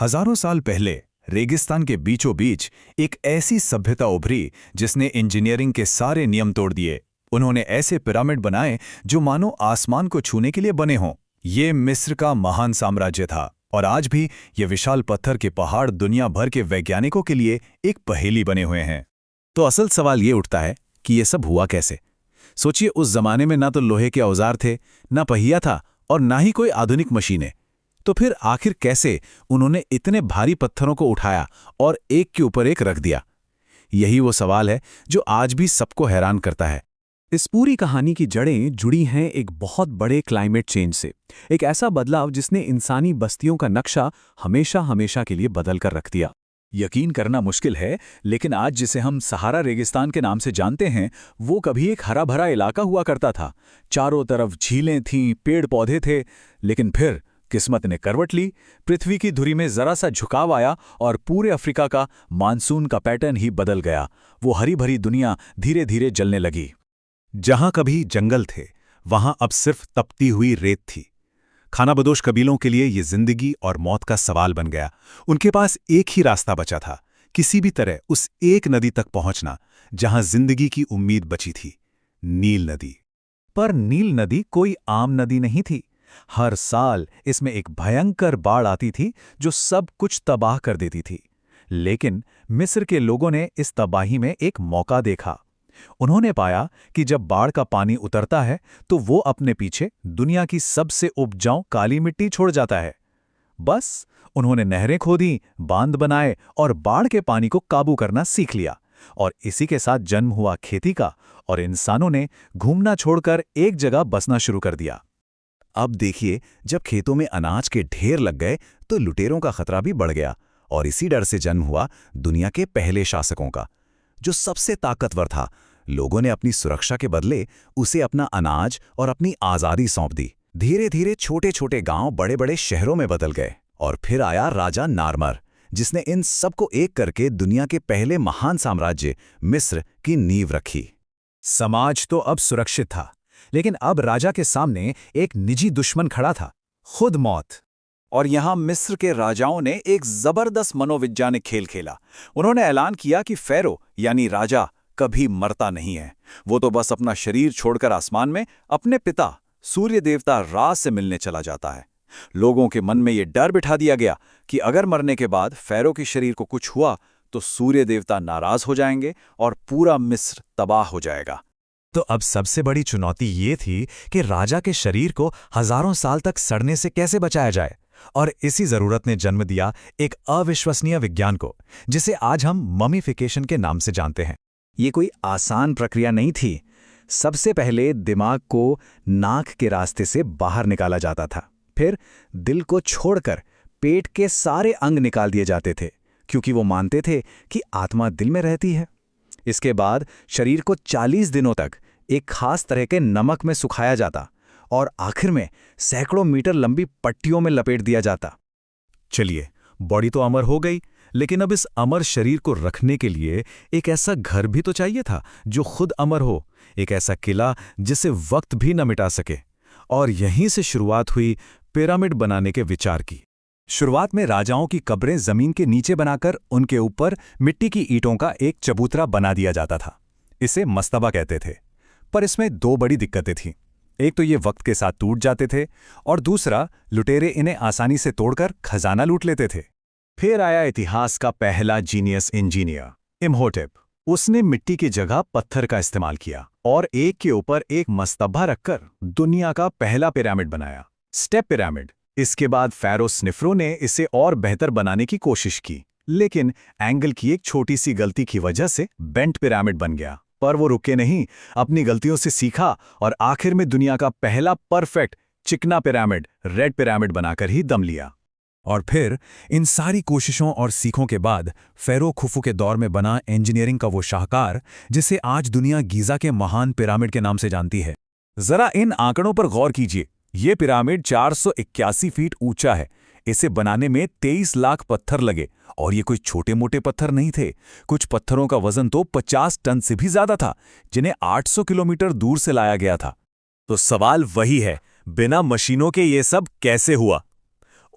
हजारों साल पहले रेगिस्तान के बीचों बीच एक ऐसी सभ्यता उभरी जिसने इंजीनियरिंग के सारे नियम तोड़ दिए। उन्होंने ऐसे पिरामिड बनाए जो मानो आसमान को छूने के लिए बने हों। ये मिस्र का महान साम्राज्य था और आज भी ये विशाल पत्थर के पहाड़ दुनिया भर के वैज्ञानिकों के लिए एक पहेली बने हुए हैं। तो असल सवाल ये उठता है कि ये सब हुआ कैसे। सोचिए, उस जमाने में ना तो लोहे के औजार थे, ना पहिया था और ना ही कोई आधुनिक मशीनें। तो फिर आखिर कैसे उन्होंने इतने भारी पत्थरों को उठाया और एक के ऊपर एक रख दिया? यही वो सवाल है जो आज भी सबको हैरान करता है। इस पूरी कहानी की जड़ें जुड़ी हैं एक बहुत बड़े क्लाइमेट चेंज से, एक ऐसा बदलाव जिसने इंसानी बस्तियों का नक्शा हमेशा हमेशा के लिए बदल कर रख दिया। यकीन करना मुश्किल है, लेकिन आज जिसे हम सहारा रेगिस्तान के नाम से जानते हैं, वो कभी एक हरा भरा इलाका हुआ करता था। चारों तरफ झीलें थीं, पेड़ पौधे थे, लेकिन फिर किस्मत ने करवट ली। पृथ्वी की धुरी में जरा सा झुकाव आया और पूरे अफ्रीका का मानसून का पैटर्न ही बदल गया। वो हरी भरी दुनिया धीरे धीरे जलने लगी। जहां कभी जंगल थे, वहां अब सिर्फ तपती हुई रेत थी। खानाबदोश कबीलों के लिए ये जिंदगी और मौत का सवाल बन गया। उनके पास एक ही रास्ता बचा था, किसी भी तरह उस एक नदी तक पहुंचना जहां जिंदगी की उम्मीद बची थी, नील नदी। पर नील नदी कोई आम नदी नहीं थी। हर साल इसमें एक भयंकर बाढ़ आती थी जो सब कुछ तबाह कर देती थी। लेकिन मिस्र के लोगों ने इस तबाही में एक मौका देखा। उन्होंने पाया कि जब बाढ़ का पानी उतरता है तो वो अपने पीछे दुनिया की सबसे उपजाऊ काली मिट्टी छोड़ जाता है। बस उन्होंने नहरें खोदी, बांध बनाए और बाढ़ के पानी को काबू करना सीख लिया। और इसी के साथ जन्म हुआ खेती का, और इंसानों ने घूमना छोड़कर एक जगह बसना शुरू कर दिया। अब देखिए, जब खेतों में अनाज के ढेर लग गए तो लुटेरों का खतरा भी बढ़ गया, और इसी डर से जन्म हुआ दुनिया के पहले शासकों का, जो सबसे ताकतवर था। लोगों ने अपनी सुरक्षा के बदले उसे अपना अनाज और अपनी आज़ादी सौंप दी। धीरे धीरे छोटे छोटे गांव बड़े बड़े शहरों में बदल गए। और फिर आया राजा नारमर, जिसने इन सबको एक करके दुनिया के पहले महान साम्राज्य मिस्र की नींव रखी। समाज तो अब सुरक्षित था, लेकिन अब राजा के सामने एक निजी दुश्मन खड़ा था, खुद मौत। और यहां मिस्र के राजाओं ने एक जबरदस्त मनोवैज्ञानिक खेल खेला। उन्होंने ऐलान किया कि फेरो यानी राजा कभी मरता नहीं है। वो तो बस अपना शरीर छोड़कर आसमान में अपने पिता सूर्य देवता रा से मिलने चला जाता है। लोगों के मन में ये डर बिठा दिया गया कि अगर मरने के बाद फेरो के शरीर को कुछ हुआ तो सूर्य देवता नाराज हो जाएंगे और पूरा मिस्र तबाह हो जाएगा। तो अब सबसे बड़ी चुनौती ये थी कि राजा के शरीर को हजारों साल तक सड़ने से कैसे बचाया जाए। और इसी जरूरत ने जन्म दिया एक अविश्वसनीय विज्ञान को, जिसे आज हम ममीफिकेशन के नाम से जानते हैं। ये कोई आसान प्रक्रिया नहीं थी। सबसे पहले दिमाग को नाक के रास्ते से बाहर निकाला जाता था। फिर दिल को छोड़कर पेट के सारे अंग निकाल दिए जाते थे, क्योंकि वो मानते थे कि आत्मा दिल में रहती है। इसके बाद शरीर को 40 दिनों तक एक खास तरह के नमक में सुखाया जाता और आखिर में सैकड़ों मीटर लंबी पट्टियों में लपेट दिया जाता। चलिए, बॉडी तो अमर हो गई, लेकिन अब इस अमर शरीर को रखने के लिए एक ऐसा घर भी तो चाहिए था जो खुद अमर हो, एक ऐसा किला जिसे वक्त भी न मिटा सके। और यहीं से शुरुआत हुई पिरामिड बनाने के विचार की। शुरुआत में राजाओं की कब्रें जमीन के नीचे बनाकर उनके ऊपर मिट्टी की ईंटों का एक चबूतरा बना दिया जाता था। इसे मस्तबा कहते थे। पर इसमें दो बड़ी दिक्कतें थीं। एक तो ये वक्त के साथ टूट जाते थे, और दूसरा लुटेरे इन्हें आसानी से तोड़कर खजाना लूट लेते थे। फिर आया इतिहास का पहला जीनियस इंजीनियर, इम्होटेप। उसने मिट्टी की जगह पत्थर का इस्तेमाल किया और एक के ऊपर एक मस्तबा रखकर दुनिया का पहला पिरामिड बनाया, स्टेप पिरामिड। इसके बाद फ़ारो स्निफ्रो ने इसे और बेहतर बनाने की कोशिश की, लेकिन एंगल की एक छोटी सी गलती की वजह से बेंट पिरामिड बन गया। पर वो रुके नहीं, अपनी गलतियों से सीखा और आखिर में दुनिया का पहला परफेक्ट चिकना पिरामिड, रेड पिरामिड बनाकर ही दम लिया। और फिर इन सारी कोशिशों और सीखों के बाद फेरो खुफू के दौर में बना इंजीनियरिंग का वो शाहकार जिसे आज दुनिया गीज़ा के महान पिरामिड के नाम से जानती है। जरा इन आंकड़ों पर गौर कीजिए। ये पिरामिड 481 फीट ऊंचा है। इसे बनाने में 23 लाख पत्थर लगे, और ये कोई छोटे मोटे पत्थर नहीं थे। कुछ पत्थरों का वजन तो 50 टन से भी ज्यादा था, जिन्हें 800 किलोमीटर दूर से लाया गया था। तो सवाल वही है, बिना मशीनों के ये सब कैसे हुआ?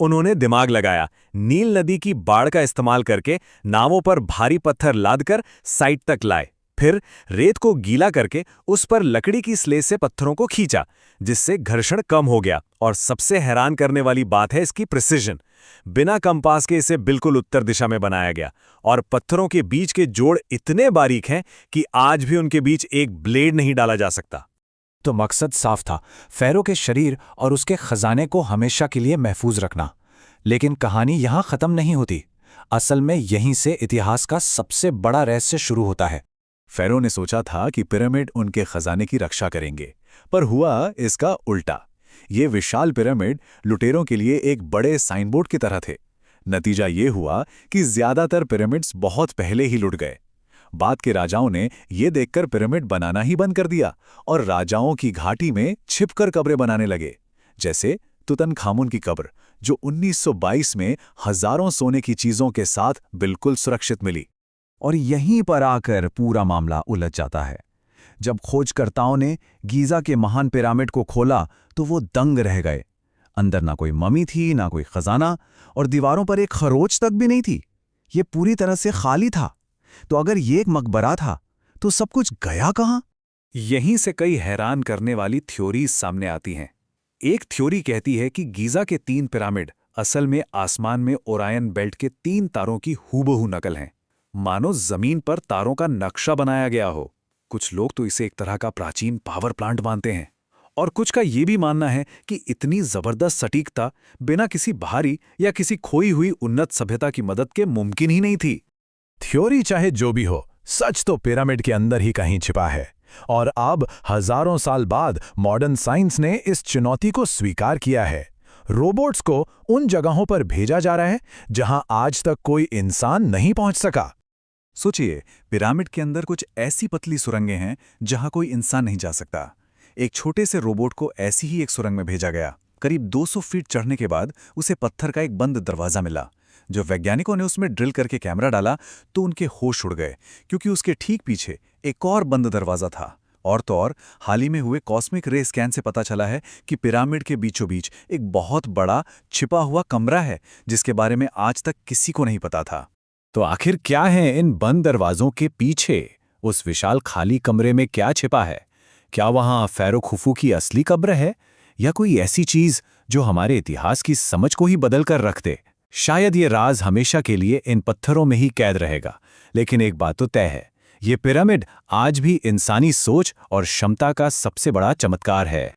उन्होंने दिमाग लगाया। नील नदी की बाढ़ का इस्तेमाल करके नावों पर भारी पत्थर लादकर साइट तक लाए। फिर रेत को गीला करके उस पर लकड़ी की स्लेट से पत्थरों को खींचा, जिससे घर्षण कम हो गया। और सबसे हैरान करने वाली बात है इसकी प्रिसिजन। बिना कंपास के इसे बिल्कुल उत्तर दिशा में बनाया गया, और पत्थरों के बीच के जोड़ इतने बारीक हैं कि आज भी उनके बीच एक ब्लेड नहीं डाला जा सकता। तो मकसद साफ था, फ़ारो के शरीर और उसके खजाने को हमेशा के लिए महफूज रखना। लेकिन कहानी यहाँ ख़त्म नहीं होती। असल में यहीं से इतिहास का सबसे बड़ा रहस्य शुरू होता है। फ़ारो ने सोचा था कि पिरामिड उनके खजाने की रक्षा करेंगे, पर हुआ इसका उल्टा। ये विशाल पिरामिड लुटेरों के लिए एक बड़े साइनबोर्ड की तरह थे। नतीजा ये हुआ कि ज़्यादातर पिरामिड्स बहुत पहले ही लुट गए। बाद के राजाओं ने ये देखकर पिरामिड बनाना ही बंद कर दिया और राजाओं की घाटी में छिपकर कब्रें बनाने लगे, जैसे तुतनखामुन की कब्र, जो 1922 में हजारों सोने की चीज़ों के साथ बिल्कुल सुरक्षित मिली। और यहीं पर आकर पूरा मामला उलझ जाता है। जब खोजकर्ताओं ने गीज़ा के महान पिरामिड को खोला तो वो दंग रह गए। अंदर ना कोई ममी थी, ना कोई खजाना, और दीवारों पर एक खरोच तक भी नहीं थी। ये पूरी तरह से खाली था। तो अगर ये एक मकबरा था तो सब कुछ गया कहाँ? यहीं से कई हैरान करने वाली थ्योरीज सामने आती हैं। एक थ्योरी कहती है कि गीज़ा के 3 पिरामिड असल में आसमान में ओरायन बेल्ट के 3 तारों की हूबहू नकल हैं, मानो जमीन पर तारों का नक्शा बनाया गया हो। कुछ लोग तो इसे एक तरह का प्राचीन पावर प्लांट मानते हैं, और कुछ का ये भी मानना है कि इतनी जबरदस्त सटीकता बिना किसी बाहरी या किसी खोई हुई उन्नत सभ्यता की मदद के मुमकिन ही नहीं थी। थ्योरी चाहे जो भी हो, सच तो पिरामिड के अंदर ही कहीं छिपा है। और अब हजारों साल बाद मॉडर्न साइंस ने इस चुनौती को स्वीकार किया है। रोबोट्स को उन जगहों पर भेजा जा रहा है जहां आज तक कोई इंसान नहीं पहुंच सका। सोचिए, पिरामिड के अंदर कुछ ऐसी पतली सुरंगें हैं जहां कोई इंसान नहीं जा सकता। एक छोटे से रोबोट को ऐसी ही एक सुरंग में भेजा गया। करीब 200 फीट चढ़ने के बाद उसे पत्थर का एक बंद दरवाज़ा मिला। जो वैज्ञानिकों ने उसमें ड्रिल करके कैमरा डाला तो उनके होश उड़ गए, क्योंकि उसके ठीक पीछे एक और बंद दरवाज़ा था। और तो और, हाल ही में हुए कॉस्मिक रे स्कैन से पता चला है कि पिरामिड के बीचों बीच एक बहुत बड़ा छिपा हुआ कमरा है, जिसके बारे में आज तक किसी को नहीं पता था। तो आखिर क्या है इन बंद दरवाजों के पीछे? उस विशाल खाली कमरे में क्या छिपा है? क्या वहां फ़ारो खुफू की असली कब्र है, या कोई ऐसी चीज जो हमारे इतिहास की समझ को ही बदल कर रख दे? शायद ये राज हमेशा के लिए इन पत्थरों में ही कैद रहेगा। लेकिन एक बात तो तय है, ये पिरामिड आज भी इंसानी सोच और क्षमता का सबसे बड़ा चमत्कार है।